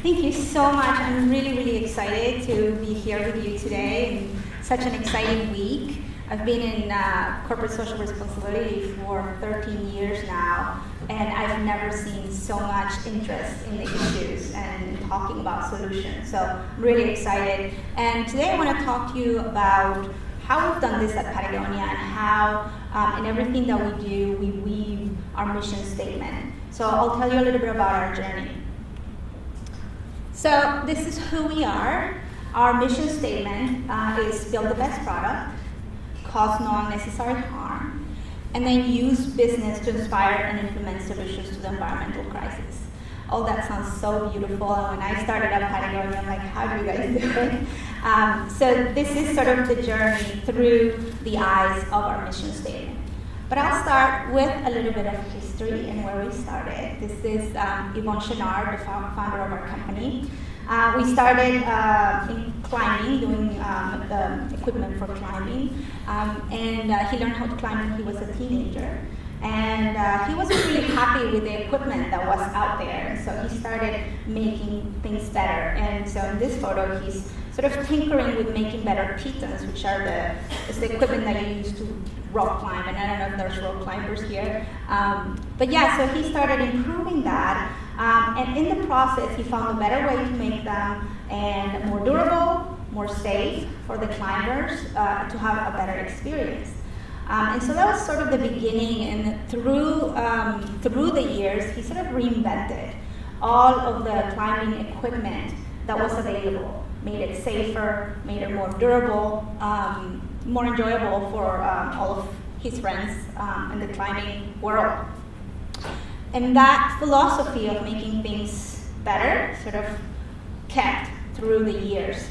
Thank you so much. I'm really, really excited to be here with you today in such an exciting week. I've been in corporate social responsibility for 13 years now, and I've never seen so much interest in the issues and talking about solutions. So I'm really excited. And today I want to talk to you about how we've done this at Patagonia and how in everything that we do, we weave our mission statement. So I'll tell you a little bit about our journey. So this is who we are. Our mission statement is build the best product, cause no unnecessary harm, and then use business to inspire and implement solutions to the environmental crisis. Oh, that sounds so beautiful. And when I started at Patagonia, I'm like, how do you guys do it? So this is sort of the journey through the eyes of our mission statement. But I'll start with a little bit of history and where we started. This is Yvonne Chenard, the founder of our company. We started in climbing, doing the equipment for climbing. And he learned how to climb when he was a teenager. And he wasn't really happy with the equipment that was out there. And so he started making things better. And so in this photo, he's sort of tinkering with making better pitons, which are the equipment that you use to rock climb. And I don't know if there's rock climbers here. But yeah, so he started improving that. And in the process, he found a better way to make them and more durable, more safe for the climbers to have a better experience. And so that was sort of the beginning, and through the years, he sort of reinvented all of the climbing equipment that was available, made it safer, made it more durable, more enjoyable for all of his friends in the climbing world. And that philosophy of making things better sort of kept through the years.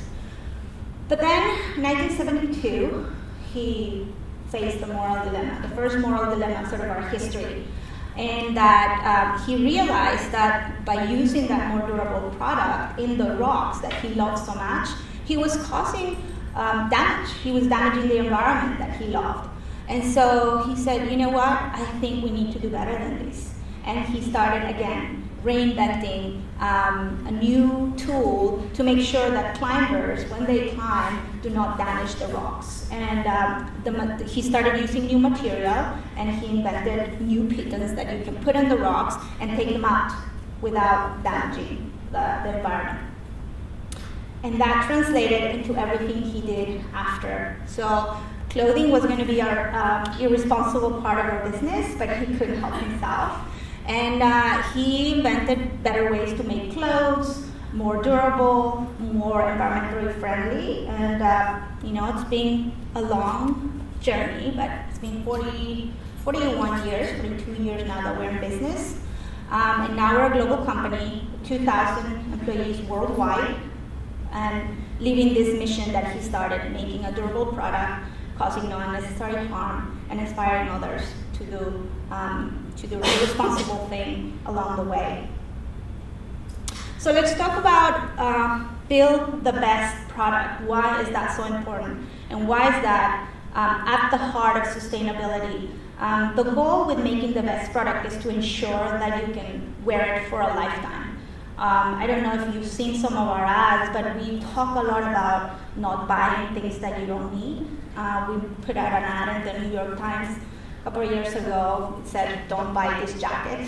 But then, in 1972, he faced the moral dilemma, the first moral dilemma sort of our history. And that he realized that by using that more durable product in the rocks that he loved so much, he was causing damage. He was damaging the environment that he loved. And so he said, you know what, I think we need to do better than this. And he started again reinventing a new tool to make sure that climbers, when they climb, do not damage the rocks. And he started using new material, and he invented new pitons that you can put on the rocks and take them out without damaging the environment. And that translated into everything he did after. So clothing was going to be our irresponsible part of our business, but he couldn't help himself. And he invented better ways to make clothes, more durable, more environmentally friendly. And it's been a long journey, but it's been 41 years, 42 years now that we're in business. And now we're a global company, 2,000 employees worldwide, and living this mission that he started, making a durable product, causing no unnecessary harm, and inspiring others to do the responsible thing along the way. So let's talk about build the best product. Why is that so important? And why is that at the heart of sustainability? The goal with making the best product is to ensure that you can wear it for a lifetime. I don't know if you've seen some of our ads, but we talk a lot about not buying things that you don't need. We put out an ad in the New York Times a couple of years ago. It said, don't buy this jacket.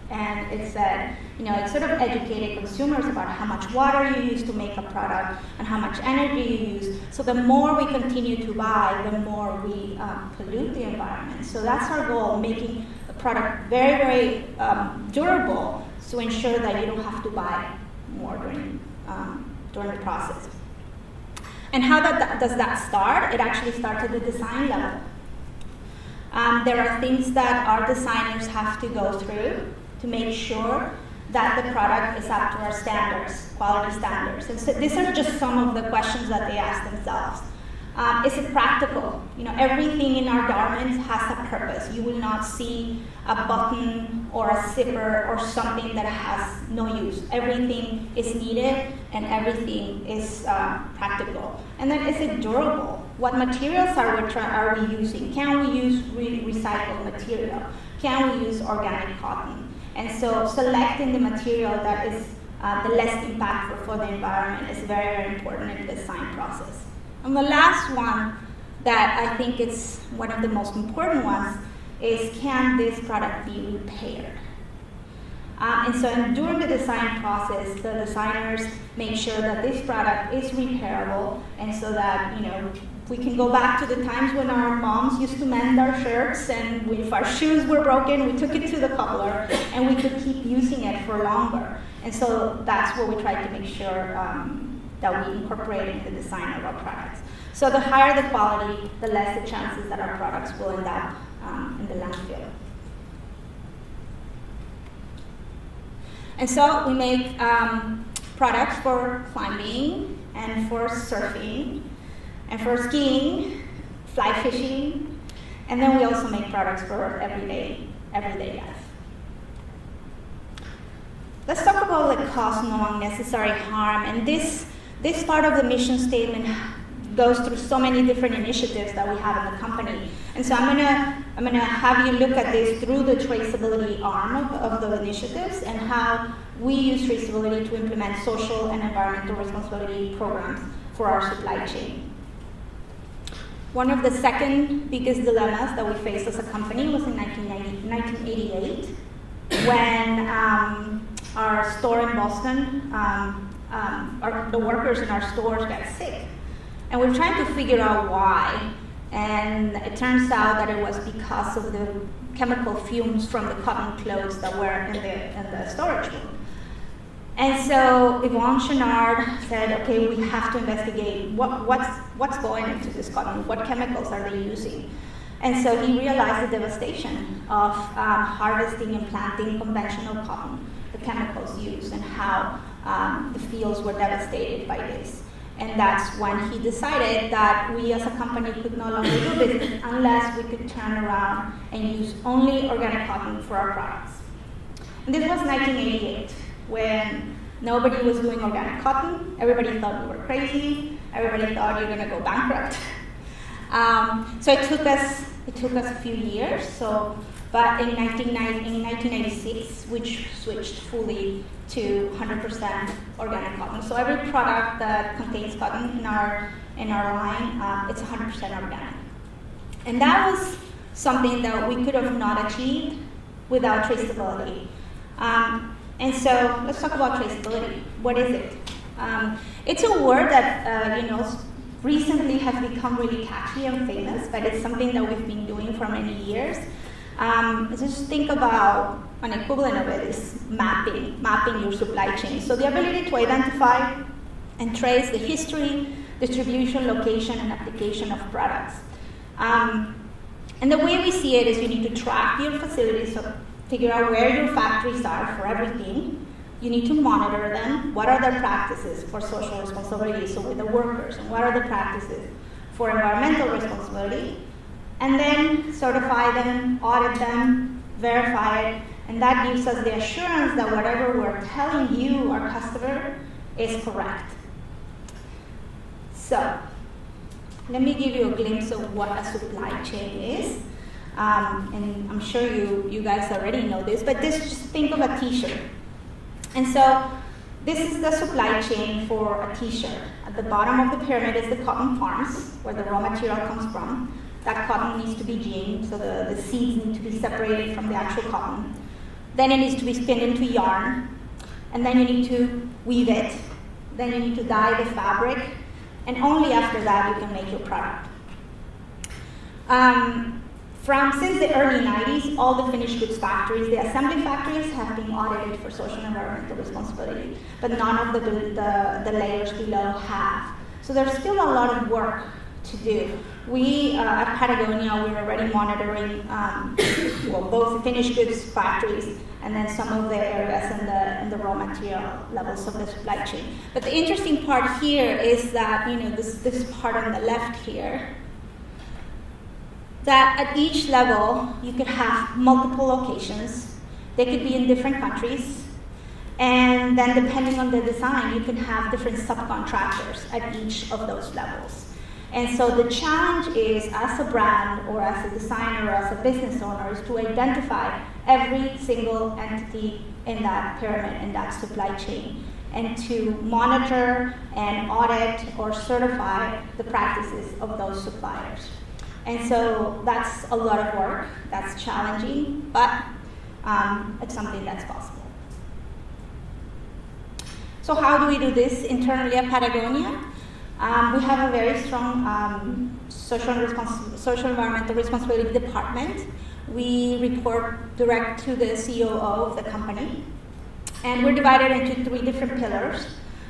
And it said, it sort of educated consumers about how much water you use to make a product and how much energy you use. So the more we continue to buy, the more we pollute the environment. So that's our goal, making the product very, very durable to ensure that you don't have to buy more during the process. And how does that start? It actually starts at the design level. There are things that our designers have to go through to make sure that the product is up to our standards, quality standards. And so these are just some of the questions that they ask themselves. Is it practical? Everything in our garments has a purpose. You will not see a button or a zipper or something that has no use. Everything is needed and everything is practical. And then is it durable? What materials are we using? Can we use recycled material? Can we use organic cotton? And so selecting the material that is the less impactful for the environment is very, very important in the design process. And the last one that I think is one of the most important ones is, can this product be repaired? And so during the design process, the designers make sure that this product is repairable, and so that, you know, we can go back to the times when our moms used to mend our shirts, and if our shoes were broken, we took it to the cobbler, and we could keep using it for longer. And so that's what we try to make sure that we incorporate in the design of our products. So the higher the quality, the less the chances that our products will end up in the landfill. And so we make products for climbing and for surfing and for skiing, fly fishing, and then we also make products for everyday life. Let's talk about the cause no unnecessary harm, and this part of the mission statement goes through so many different initiatives that we have in the company. And so I'm gonna have you look at this through the traceability arm of the initiatives, and how we use traceability to implement social and environmental responsibility programs for our supply chain. One of the second biggest dilemmas that we faced as a company was in 1988, when our store in Boston, the workers in our stores got sick. And we're trying to figure out why. And it turns out that it was because of the chemical fumes from the cotton clothes that were in the storage room. And so Yvonne Chenard said, okay, we have to investigate what's going into this cotton, what chemicals are they using? And so he realized the devastation of harvesting and planting conventional cotton, the chemicals used, and how the fields were devastated by this. And that's when he decided that we as a company could no longer do business unless we could turn around and use only organic cotton for our products. And this was 1988, when nobody was doing organic cotton. Everybody thought we were crazy. Everybody thought you're gonna go bankrupt. So it took us a few years. But in 1996, we switched fully to 100% organic cotton. So every product that contains cotton in our line, it's 100% organic. And that was something that we could have not achieved without traceability. And so let's talk about traceability. What is it? It's a word that recently has become really catchy and famous, but it's something that we've been doing for many years. Just think about an equivalent of it is mapping your supply chain. So the ability to identify and trace the history, distribution, location, and application of products. And the way we see it is you need to track your facilities, so figure out where your factories are for everything. You need to monitor them. What are their practices for social responsibility, so with the workers, and what are the practices for environmental responsibility? And then certify them, audit them, verify it, and that gives us the assurance that whatever we're telling you, our customer, is correct. So, let me give you a glimpse of what a supply chain is. And I'm sure you guys already know this, but just think of a t-shirt. And so, this is the supply chain for a t-shirt. At the bottom of the pyramid is the cotton farms, where the raw material comes from. That cotton needs to be gined, so the seeds need to be separated from the actual cotton. Then it needs to be spinned into yarn, and then you need to weave it. Then you need to dye the fabric, and only after that you can make your product. Since the early 90s, all the finished goods factories, the assembly factories, have been audited for social and environmental responsibility, but none of the layers below have. So there's still a lot of work to do. We, at Patagonia, we're already monitoring both the finished goods factories and then some of the areas in the raw material levels of the supply chain. But the interesting part here is that, this part on the left here, that at each level, you could have multiple locations. They could be in different countries. And then depending on the design, you can have different subcontractors at each of those levels. And so the challenge is, as a brand or as a designer or as a business owner, is to identify every single entity in that pyramid, in that supply chain, and to monitor and audit or certify the practices of those suppliers. And so that's a lot of work, that's challenging, but it's something that's possible. So how do we do this internally at Patagonia? We have a very strong social environmental responsibility department. We report direct to the COO of the company. And we're divided into 3 different pillars.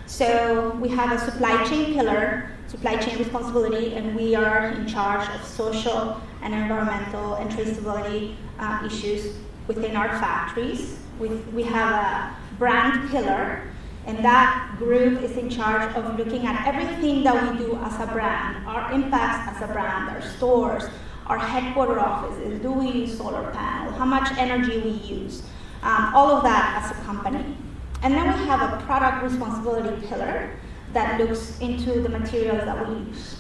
So we have a supply chain pillar, supply chain responsibility, and we are in charge of social and environmental and traceability issues within our factories. We have a brand pillar, and that group is in charge of looking at everything that we do as a brand, our impacts as a brand, our stores, our headquarter offices, do we use solar panels, how much energy we use, all of that as a company. And then we have a product responsibility pillar that looks into the materials that we use.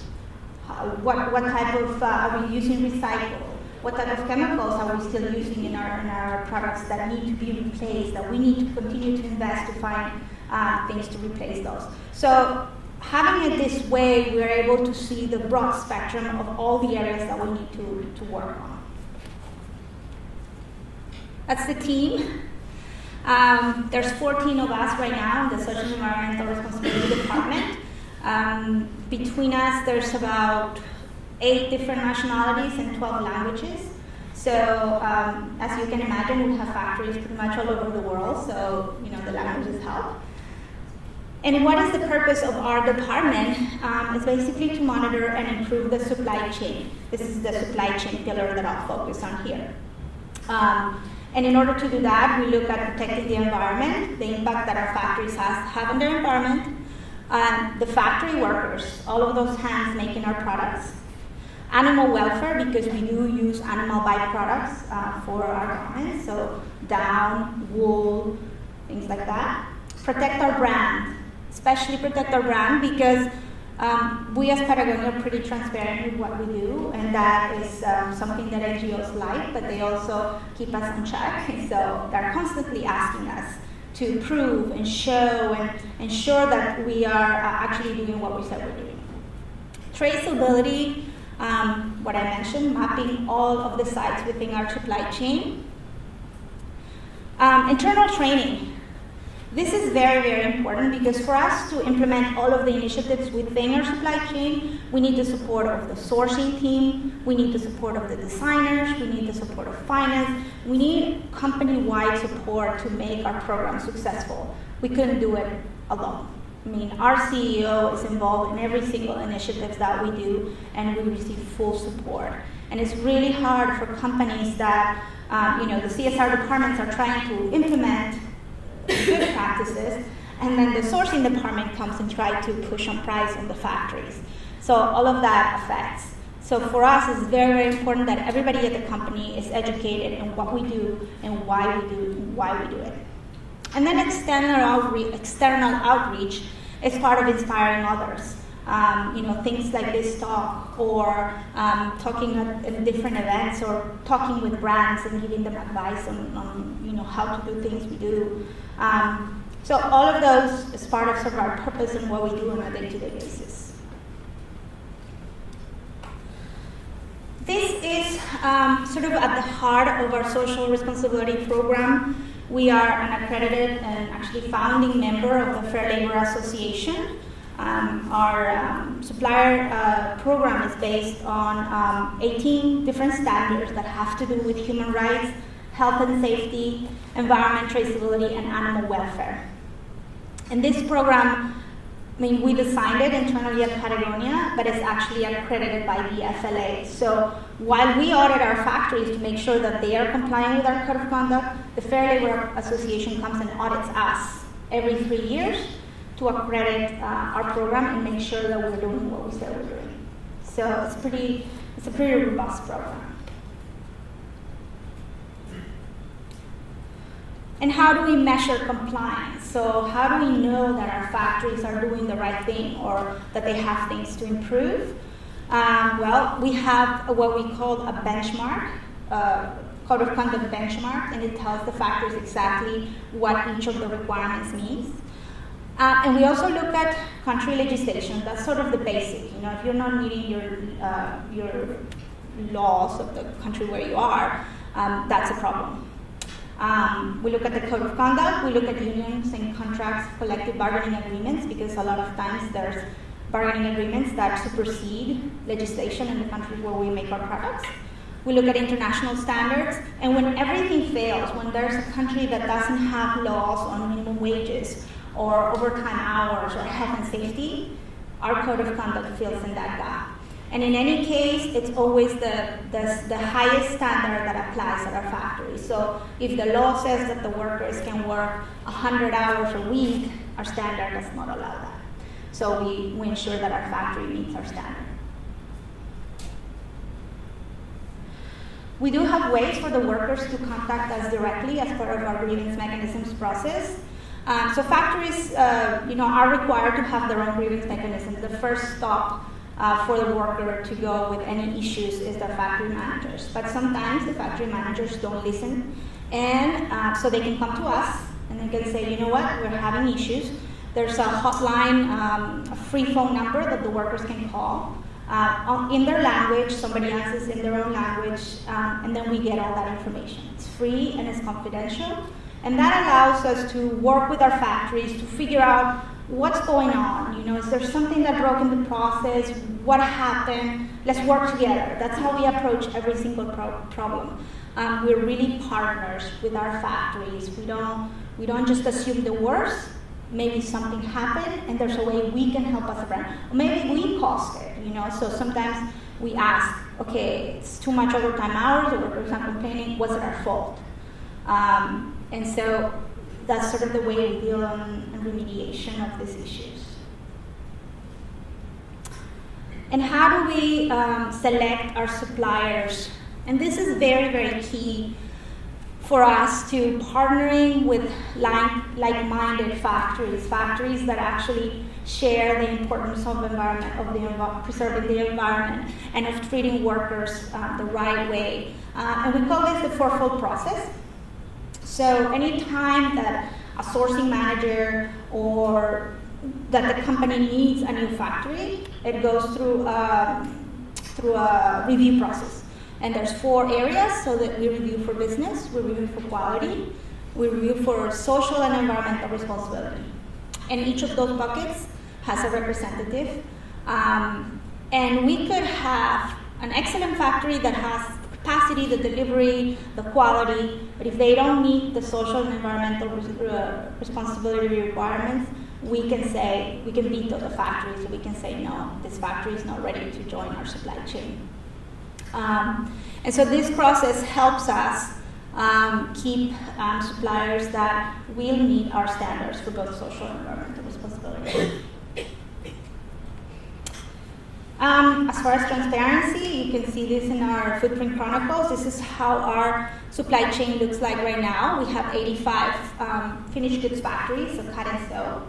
What type of, are we using recycled? What type of chemicals are we still using in our products that need to be replaced, that we need to continue to invest to find things to replace those. So having it this way, we're able to see the broad spectrum of all the areas that we need to work on. That's the team. There's 14 of us right now in the Social and Environmental Responsibility Department. Between us, there's about 8 different nationalities and 12 languages. So as you can imagine, we have factories pretty much all over the world, so the languages help. And what is the purpose of our department? It's basically to monitor and improve the supply chain. This is the supply chain pillar that I'll focus on here. And in order to do that, we look at protecting the environment, the impact that our factories have on their environment, the factory workers, all of those hands making our products, animal welfare, because we do use animal byproducts for our garments, so down, wool, things like that. Protect our brand, especially protect our brand because we as Patagonia are pretty transparent with what we do, and that is something that NGOs like, but they also keep us in check. So they're constantly asking us to prove and show and ensure that we are actually doing what we said we're doing. Traceability, what I mentioned, mapping all of the sites within our supply chain. Internal training. This is very, very important because for us to implement all of the initiatives within our supply chain, we need the support of the sourcing team, we need the support of the designers, we need the support of finance, we need company-wide support to make our program successful. We couldn't do it alone. I mean, our CEO is involved in every single initiative that we do, and we receive full support. And it's really hard for companies that, the CSR departments are trying to implement good practices, and then the sourcing department comes and tries to push on price on the factories. So all of that affects. So for us, it's very, very important that everybody at the company is educated in what we do and why we do it. And then external outreach is part of inspiring others. Things like this talk, or talking at different events, or talking with brands and giving them advice on how to do things we do. So all of those is part of sort of our purpose and what we do on a day-to-day basis. This is sort of at the heart of our social responsibility program. We are an accredited and actually founding member of the Fair Labor Association. Our supplier program is based on 18 different standards that have to do with human rights, health and safety, environment traceability, and animal welfare. And this program, we designed it internally at Patagonia, but it's actually accredited by the FLA. So while we audit our factories to make sure that they are complying with our code of conduct, the Fair Labor Association comes and audits us every 3 years to accredit our program and make sure that we're doing what we said we're doing. So it's a pretty robust program. And how do we measure compliance? So how do we know that our factories are doing the right thing or that they have things to improve? Well, we have what we call a benchmark, code of conduct benchmark, and it tells the factories exactly what each of the requirements means. And we also look at country legislation. That's sort of the basic. If you're not meeting your laws of the country where you are, that's a problem. We look at the code of conduct. We look at unions and contracts, collective bargaining agreements, because a lot of times there's bargaining agreements that supersede legislation in the country where we make our products. We look at international standards, and when everything fails, when there's a country that doesn't have laws on minimum wages or overtime hours or health and safety, our code of conduct fills in that gap. And in any case, it's always the highest standard that applies at our factory. So if the law says that the workers can work 100 hours a week, our standard does not allow that. So we ensure that our factory meets our standard. We do have ways for the workers to contact us directly as part of our grievance mechanisms process. So factories, are required to have their own grievance mechanisms. The first stop for the worker to go with any issues is the factory managers. But sometimes the factory managers don't listen, and so they can come to us and they can say, you know what, we're having issues. There's a hotline, a free phone number that the workers can call. In their language, somebody answers in their own language, and then we get all that information. It's free and it's confidential, and that allows us to work with our factories to figure out what's going on. Is there something that broke in the process? What happened? Let's work together. That's how we approach every single problem. We're really partners with our factories. We don't just assume the worst. Maybe something happened and there's a way we can help us around. Or maybe we caused it, So sometimes we ask, okay, it's too much overtime hours, the workers are complaining, was it our fault? And so that's sort of the way we deal on remediation of these issues. And how do we select our suppliers? And this is very, very key for us to partnering with like-minded factories that actually share the importance of preserving the environment and of treating workers the right way. And we call this the fourfold process. So any time that a sourcing manager or that the company needs a new factory, it goes through a review process. And there's 4 areas, so that we review for business, we review for quality, we review for social and environmental responsibility. And each of those buckets has a representative. And we could have an excellent factory that has the capacity, the delivery, the quality, but if they don't meet the social and environmental responsibility requirements, we can veto the factory, so we can say, no, this factory is not ready to join our supply chain. And so this process helps us keep suppliers that will meet our standards for both social and environmental responsibility. As far as transparency, you can see this in our footprint chronicles. This is how our supply chain looks like right now. We have 85 finished goods factories, so cut and sew,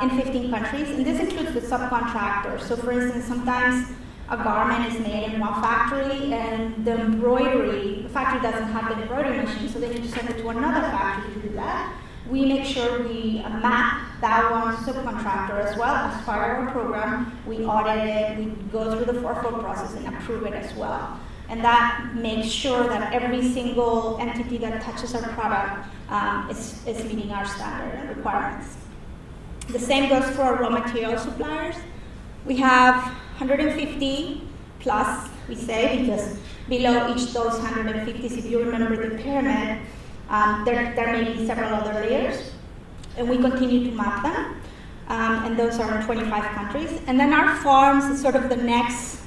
in 15 countries. And this includes the subcontractors. So for instance, sometimes a garment is made in one factory and the factory doesn't have the embroidery machine, so they need to send it to another factory to do that. We make sure we map that one subcontractor as well as part of our program. We audit it, we go through the fourfold process and approve it as well. And that makes sure that every single entity that touches our product is meeting our standard and requirements. The same goes for our raw material suppliers. We have 150 plus, we say, because below each of those 150s, if you remember the pyramid, there may be several other layers, and we continue to map them, and those are in 25 countries. And then our farms is sort of the next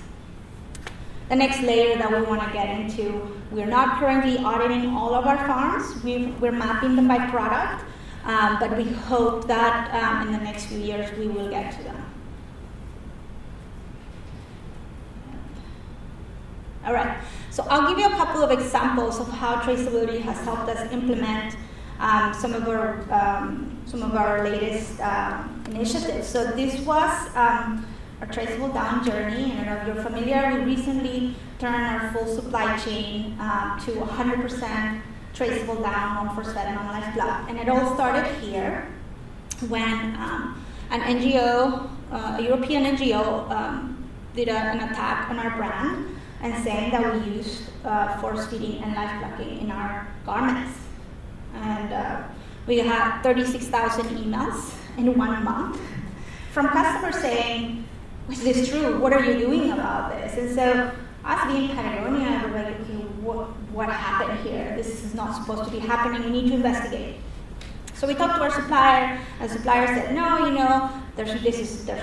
layer that we want to get into. We're not currently auditing all of our farms. We're mapping them by product, but we hope that in the next few years we will get to them. All right, so I'll give you a couple of examples of how traceability has helped us implement some of our latest initiatives. So this was our Traceable Down journey, and if you're familiar, we recently turned our full supply chain to 100% traceable down, non-phosphatic, non-lifeblood, and it all started here. when an NGO, a European NGO, did an attack on our brand and saying that we used force feeding and life blocking in our garments. And we had 36,000 emails in 1 month from customers saying, is this true? What are you doing about this? And so us being Patagonia, we're like, okay, what happened here? This is not supposed to be happening. We need to investigate. So we talked to our supplier, and the supplier said, no, there's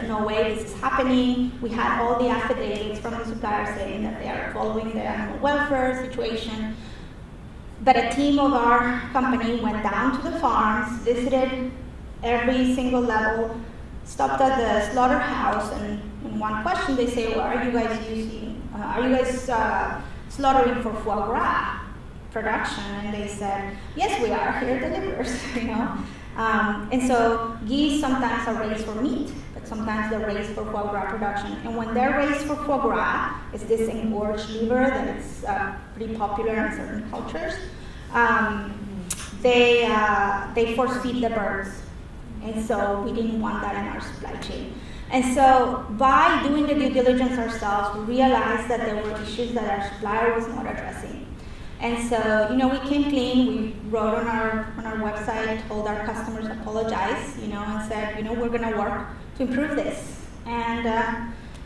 no way this is happening. We had all the affidavits from the supplier saying that they are following the animal welfare situation. But a team of our company went down to the farms, visited every single level, stopped at the slaughterhouse, and in one question they say, well, are you guys slaughtering for foie gras production? And they said, yes, we are. Here delivers, And so geese sometimes are raised for meat, but sometimes they're raised for foie gras production. And when they're raised for foie gras, it's this engorged liver that is pretty popular in certain cultures. They force feed the birds. And so we didn't want that in our supply chain. And so by doing the due diligence ourselves, we realized that there were issues that our supplier was not addressing. And so, we came clean. We wrote on our website, told our customers apologize, and said, we're going to work to improve this. And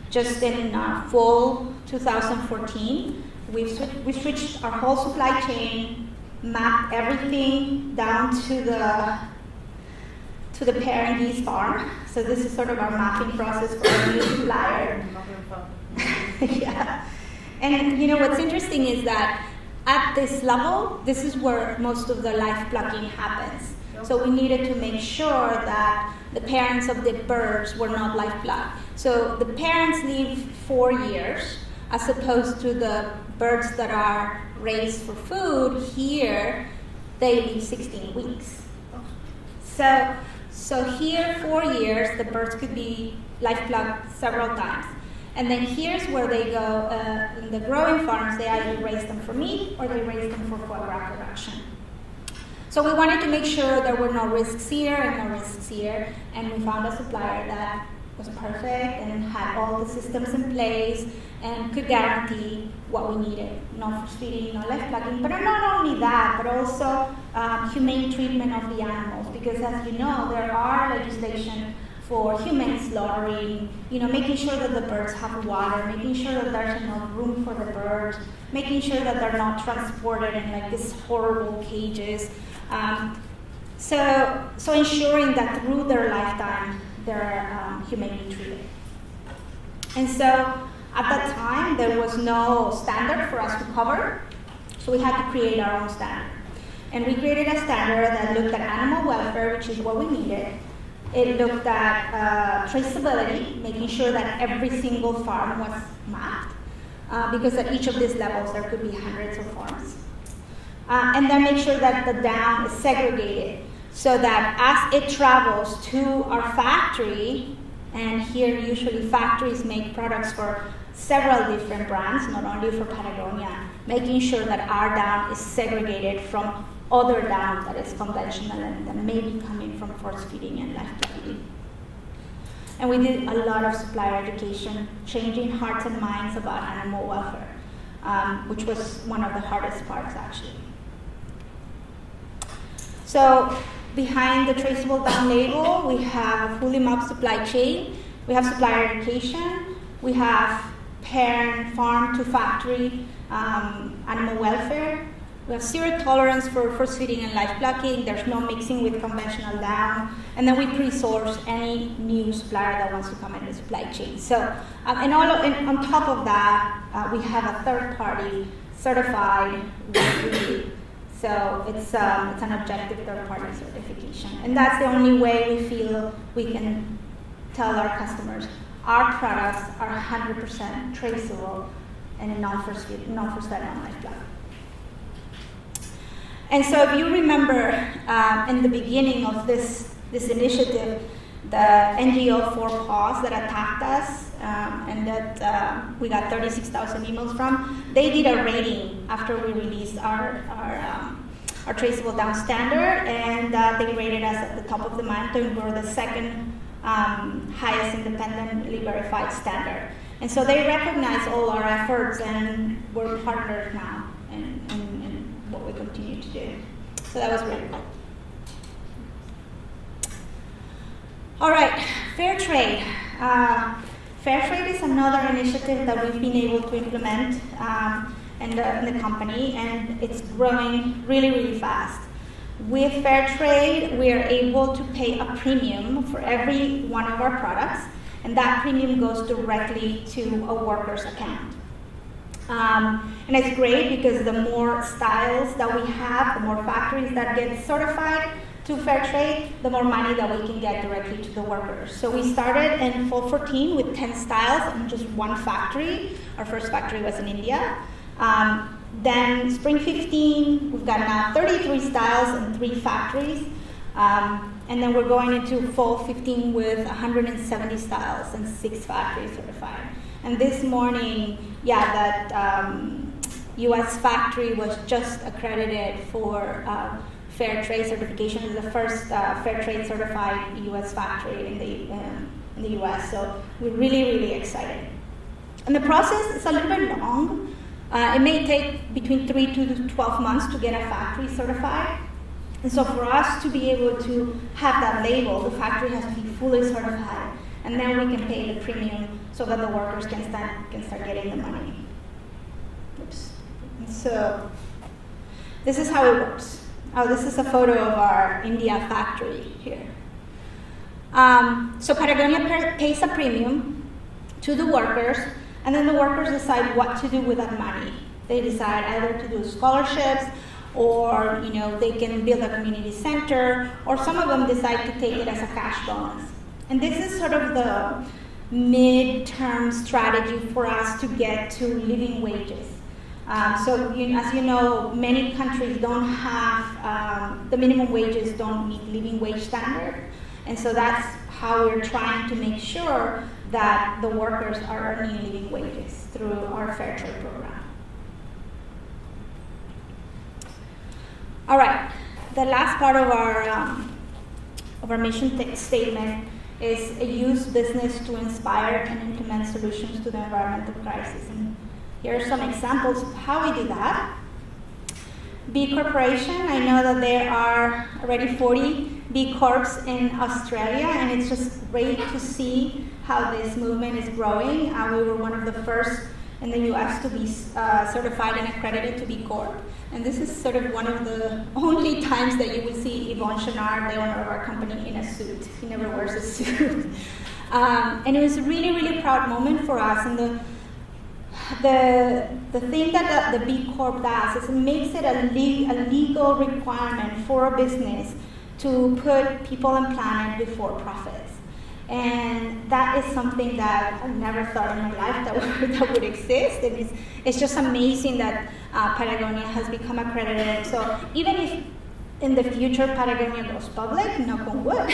just in fall 2014, we switched our whole supply chain, mapped everything down to the parent geese farm. So this is sort of our mapping process for our new supplier. Yeah. And what's interesting is that at this level, this is where most of the life blocking happens. So we needed to make sure that the parents of the birds were not life blocked. So the parents live 4 years, as opposed to the birds that are raised for food. Here, they live 16 weeks. So here, 4 years, the birds could be life blocked several times. And then here's where they go, in the growing farms, they either raise them for meat or they raise them for foie gras production. So we wanted to make sure there were no risks here and no risks here, and we found a supplier that was perfect and had all the systems in place and could guarantee what we needed. No force feeding, no life blocking, but not only that, but also humane treatment of the animals, because as you know, there are legislation for humane slaughtering, making sure that the birds have water, making sure that there's enough room for the birds, making sure that they're not transported in like these horrible cages. So ensuring that through their lifetime, they're humanely treated. And so at that time, there was no standard for us to cover, so we had to create our own standard. And we created a standard that looked at animal welfare, which is what we needed. It looked at traceability, making sure that every single farm was mapped, because at each of these levels there could be hundreds of farms. And then make sure that the down is segregated, so that as it travels to our factory, and here usually factories make products for several different brands, not only for Patagonia, making sure that our down is segregated from other down that is conventional and that may be coming from force feeding and life blocking. And we did a lot of supplier education, changing hearts and minds about animal welfare, which was one of the hardest parts actually. So behind the traceable down label, we have a fully mapped supply chain, we have supplier education, we have parent farm to factory animal welfare. We have zero tolerance for force feeding and life blocking. There's no mixing with conventional down. And then we pre-source any new supplier that wants to come in the supply chain. So, and on top of that, we have a third-party certified with. So it's an objective third-party certification. And that's the only way we feel we can tell our customers our products are 100% traceable and non-force fed, non-life block. And so if you remember in the beginning of this initiative, the NGO 4 Paws that attacked us and that we got 36,000 emails from, they did a rating after we released our our Traceable Down standard, and they rated us at the top of the mountain. We're the second highest independently verified standard. And so they recognize all our efforts, and we're partners now in what we continue to do. So that was really cool. All right, fair trade. Fair trade is another initiative that we've been able to implement in the company, and it's growing really, really fast. With fair trade, we are able to pay a premium for every one of our products, and that premium goes directly to a worker's account. And it's great because the more styles that we have, the more factories that get certified to fair trade, the more money that we can get directly to the workers. So we started in fall 14 with 10 styles and just one factory. Our first factory was in India. Then spring 15, we've got now 33 styles and 3 factories. And then we're going into fall 15 with 170 styles and 6 factories certified. And this morning, that US factory was just accredited for fair trade certification. It's the first fair trade certified US factory in the US. So we're really, really excited. And the process is a little bit long. It may take between 3 to 12 months to get a factory certified. And so for us to be able to have that label, the factory has to be fully certified. And then we can pay the premium so that the workers can start getting the money. Oops. And so this is how it works. Oh, this is a photo of our India factory here. So Patagonia pays a premium to the workers, and then the workers decide what to do with that money. They decide either to do scholarships, or they can build a community center, or some of them decide to take it as a cash bonus. And this is sort of the mid-term strategy for us to get to living wages. As you know, many countries don't have, the minimum wages don't meet living wage standard. And so that's how we're trying to make sure that the workers are earning living wages through our fair trade program. All right, the last part of our mission statement is use business to inspire and implement solutions to the environmental crisis. And here are some examples of how we do that. B Corporation, I know that there are already 40 B Corps in Australia, and it's just great to see how this movement is growing. We were one of the first in the US to be certified and accredited to B Corp. And this is sort of one of the only times that you will see Yvon Chouinard, the owner of our company, in a suit. He never wears a suit. And it was a really, really proud moment for us. And the thing that the B Corp does is it makes it a legal requirement for a business to put people and planet before profits. And that is something that I never thought in my life that would exist. And it's just amazing that Patagonia has become accredited. So even if in the future Patagonia goes public, knock on wood,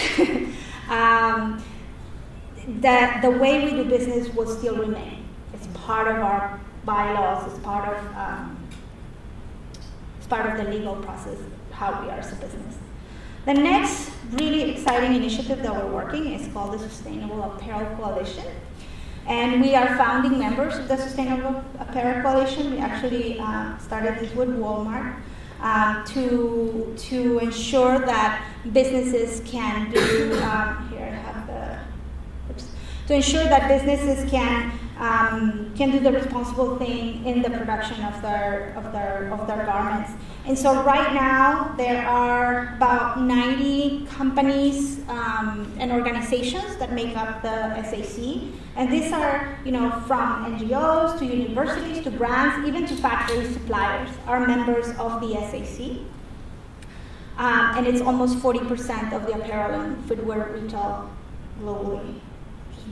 the way we do business will still remain. It's part of our bylaws. It's part of the legal process, how we are as a business. The next really exciting initiative that we're working is called the Sustainable Apparel Coalition. And we are founding members of the Sustainable Apparel Coalition. We actually started this with Walmart to ensure that businesses can do, to ensure that businesses can do the responsible thing in the production of their garments. And so right now there are about 90 companies and organizations that make up the SAC, and these are from NGOs to universities to brands, even to factory suppliers are members of the SAC. And it's almost 40% of the apparel and footwear retail globally.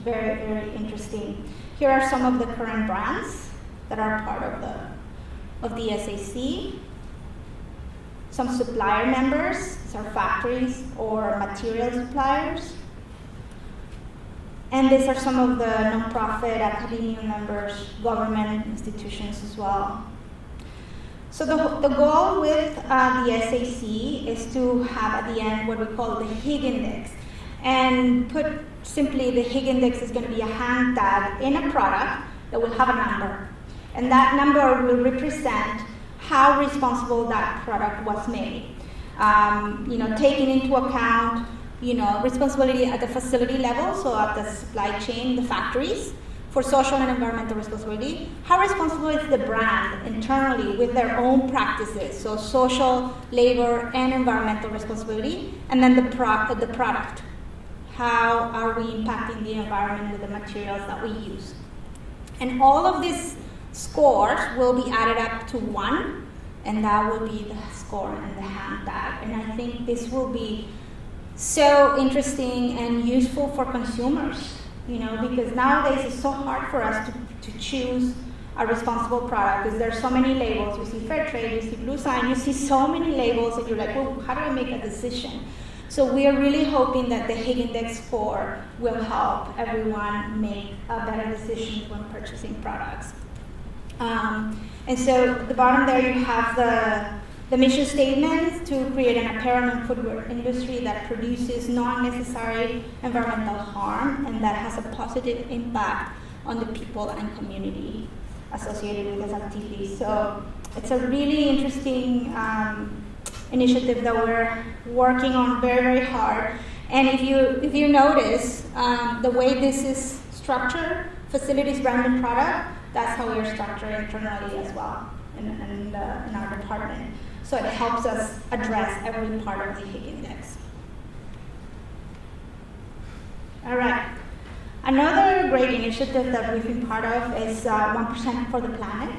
Very, very interesting. Here are some of the current brands that are part of the SAC. Some supplier members, these are factories or material suppliers. And these are some of the nonprofit academia members, government institutions as well. So the goal with the SAC is to have at the end what we call the Higg Index. And put simply, the Higg Index is going to be a hang tag in a product that will have a number. And that number will represent how responsible that product was made. Taking into account, responsibility at the facility level, so at the supply chain, the factories, for social and environmental responsibility. How responsible is the brand internally with their own practices, so social, labor, and environmental responsibility, and then the product. How are we impacting the environment with the materials that we use? And all of these scores will be added up to 1, and that will be the score and the hang tag. And I think this will be so interesting and useful for consumers, because nowadays it's so hard for us to choose a responsible product, because there's so many labels. You see fair trade, you see blue sign, you see so many labels, and you're like, well, how do I make a decision? So we are really hoping that the Higg Index score will help everyone make better decisions when purchasing products. And so at the bottom there you have the mission statement to create an apparel and footwear industry that produces non-necessary environmental harm and that has a positive impact on the people and community associated with this activity. So it's a really interesting initiative that we're working on very, very hard. And if you notice, the way this is structured, facilities, brand, and product, that's how we're structured internally as well in our department. So it helps us address every part of the Higg Index. All right. Another great initiative that we've been part of is 1% for the Planet.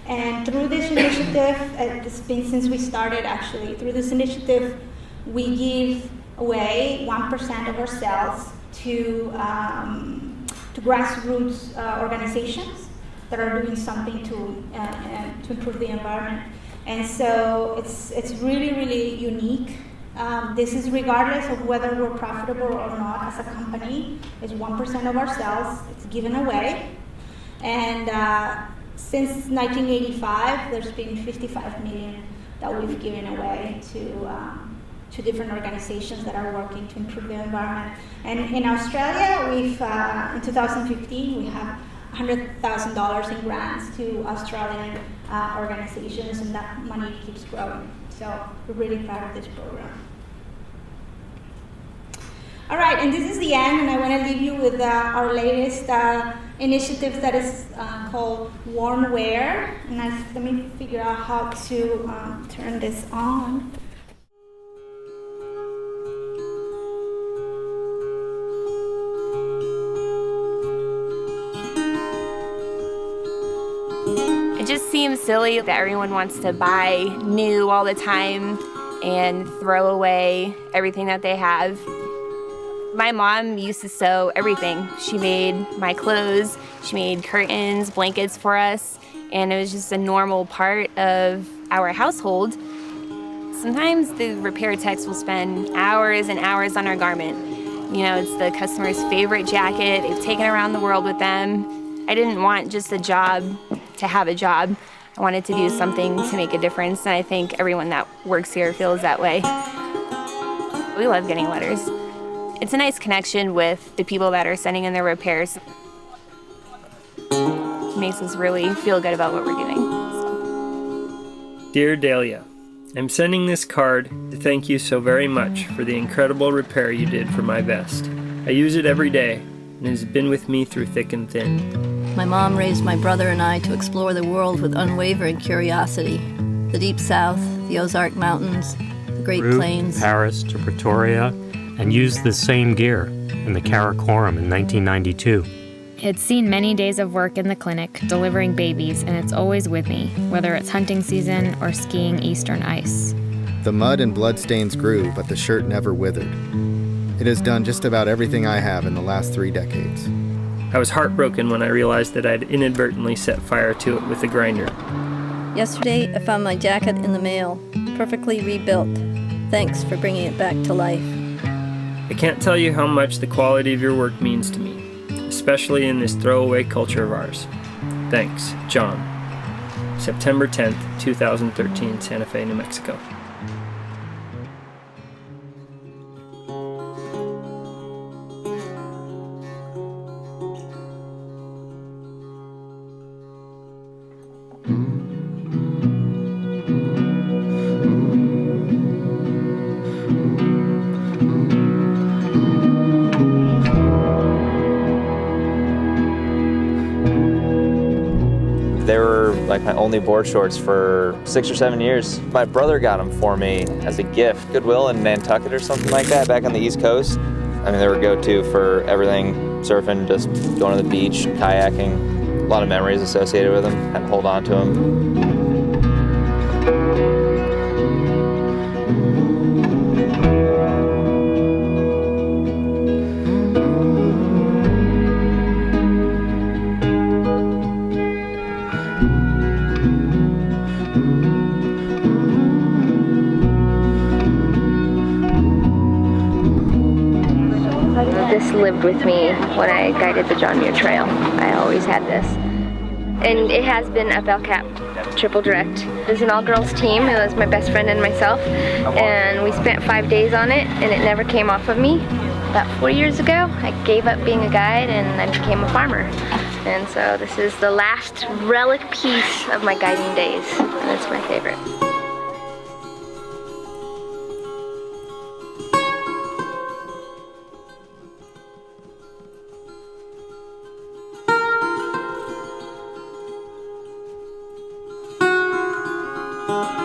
And through this initiative, it's been since we started actually, through this initiative, we give away 1% of our sales to grassroots organizations that are doing something to improve the environment. And so it's really, really unique. This is regardless of whether we're profitable or not as a company. It's 1% of our sales. It's given away. And since 1985, there's been 55 million that we've given away to different organizations that are working to improve the environment. And in Australia, we've in 2015, we have $100,000 in grants to Australian organizations, and that money keeps growing. So we're really proud of this program. All right, and this is the end, and I want to leave you with our latest initiative that is called Warm Wear. And let me figure out how to turn this on. It just seems silly that everyone wants to buy new all the time and throw away everything that they have. My mom used to sew everything. She made my clothes, she made curtains, blankets for us, and it was just a normal part of our household. Sometimes the repair techs will spend hours and hours on our garment. It's the customer's favorite jacket. They've taken it around the world with them. I didn't want just a job to have a job. I wanted to do something to make a difference, and I think everyone that works here feels that way. We love getting letters. It's a nice connection with the people that are sending in their repairs. It makes us really feel good about what we're doing. Dear Delia, I'm sending this card to thank you so very much for the incredible repair you did for my vest. I use it every day, and it has been with me through thick and thin. My mom raised my brother and I to explore the world with unwavering curiosity. The Deep South, the Ozark Mountains, the Great Plains. Paris to Pretoria, and used the same gear in the Karakoram in 1992. It's seen many days of work in the clinic, delivering babies, and it's always with me, whether it's hunting season or skiing eastern ice. The mud and bloodstains grew, but the shirt never withered. It has done just about everything I have in the last 3 decades. I was heartbroken when I realized that I'd inadvertently set fire to it with a grinder. Yesterday, I found my jacket in the mail, perfectly rebuilt. Thanks for bringing it back to life. I can't tell you how much the quality of your work means to me, especially in this throwaway culture of ours. Thanks, John. September 10th, 2013, Santa Fe, New Mexico. They were like my only board shorts for 6 or 7 years. My brother got them for me as a gift. Goodwill in Nantucket or something like that, back on the East Coast. I mean, they were go-to for everything, surfing, just going to the beach, kayaking. A lot of memories associated with them, and hold on to them. This lived with me when I guided the John Muir Trail. I always had this. And it has been a bell cap, triple direct. It was an all-girls team. It was my best friend and myself. And we spent 5 days on it, and it never came off of me. About 4 years ago, I gave up being a guide and I became a farmer. And so this is the last relic piece of my guiding days, and it's my favorite. Thank you.